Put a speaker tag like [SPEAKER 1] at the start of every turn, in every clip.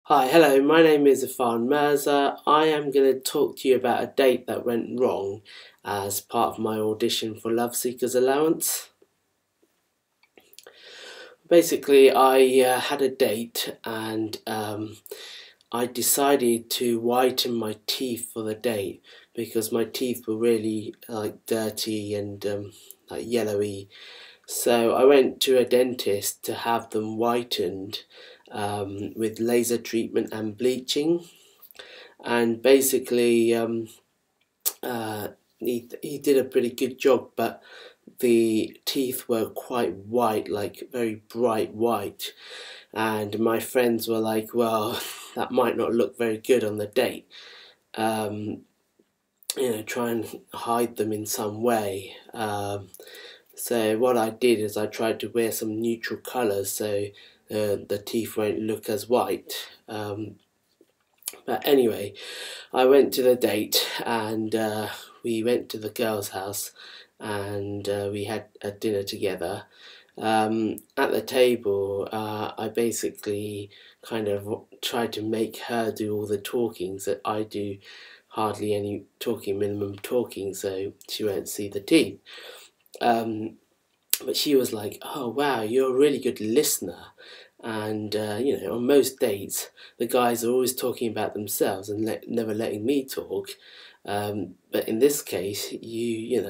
[SPEAKER 1] Hi, hello, my name is Afan Mirza. I am going to talk to you about a date that went wrong as part of my audition for Love Seekers Allowance. Basically, I had a date and I decided to whiten my teeth for the date because my teeth were really dirty and yellowy. So I went to a dentist to have them whitened with laser treatment and bleaching. And basically he did a pretty good job, but the teeth were quite white, like very bright white, and my friends were like, well, that might not look very good on the date. Try and hide them in some way. So what I did is I tried to wear some neutral colours so the teeth won't look as white. But anyway, I went to the date and we went to the girl's house and we had a dinner together. At the table, I basically kind of tried to make her do all the talking, so I do hardly any talking, minimum talking, so she won't see the teeth. But she was like, "Oh wow, you're a really good listener." And on most dates, the guys are always talking about themselves and never letting me talk. But in this case, you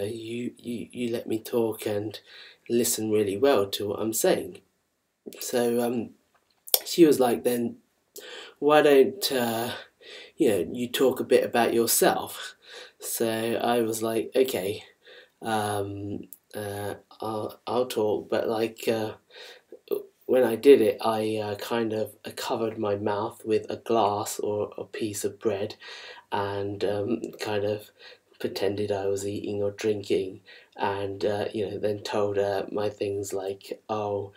[SPEAKER 1] let me talk and listen really well to what I'm saying. So she was like, "Then why don't you talk a bit about yourself?" So I was like, "Okay, I'll talk," but when I did it, I kind of covered my mouth with a glass or a piece of bread and kind of pretended I was eating or drinking, and then told her my things like, "Oh,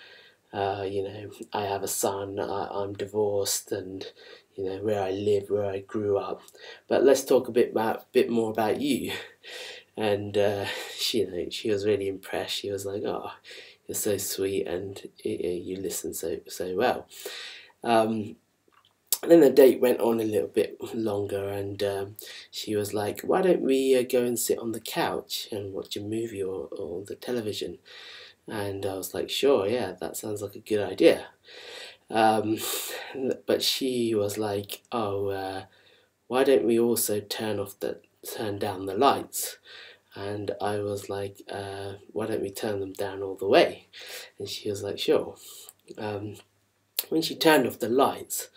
[SPEAKER 1] I have a son, I'm divorced, and where I live, where I grew up. But let's talk a bit more about you." And she was really impressed. She was like, "Oh, you're so sweet, and you listen so well." Um, then the date went on a little bit longer, and she was like, "Why don't we go and sit on the couch and watch a movie or the television?" And I was like, "Sure, yeah, that sounds like a good idea." Um, but she was like, "Oh, why don't we also turn down the lights?" And I was like, "Why don't we turn them down all the way?" And she was like, "Sure." Um, when she turned off the lights,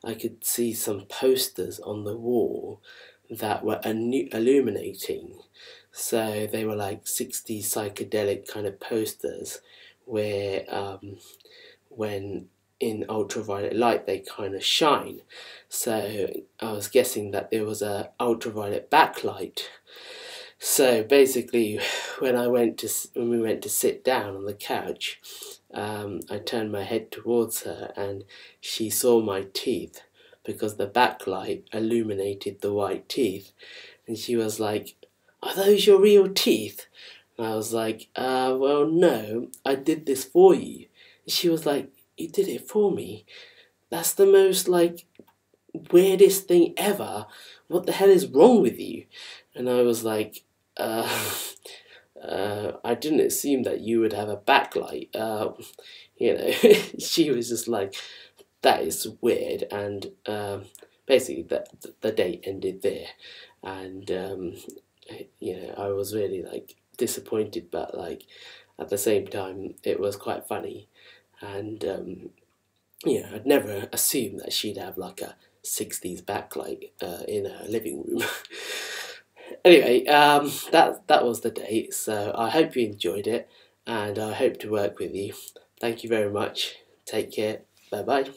[SPEAKER 1] I could see some posters on the wall that were illuminating. So they were like 60s psychedelic kind of posters where when in ultraviolet light they kind of shine. So I was guessing that there was a ultraviolet backlight. So basically, when we went to sit down on the couch, I turned my head towards her, and she saw my teeth because the backlight illuminated the white teeth, and she was like, "Are those your real teeth?" And I was like, "Well, no, I did this for you." And she was like, "You did it for me? That's the most weirdest thing ever. What the hell is wrong with you?" And I was like, uh, I didn't assume that you would have a backlight. She was just like, "That is weird," and basically the date ended there, and I was really disappointed, but at the same time it was quite funny, and I'd never assumed that she'd have like a 60s backlight in her living room. Anyway, that was the date, so I hope you enjoyed it, and I hope to work with you. Thank you very much. Take care. Bye bye.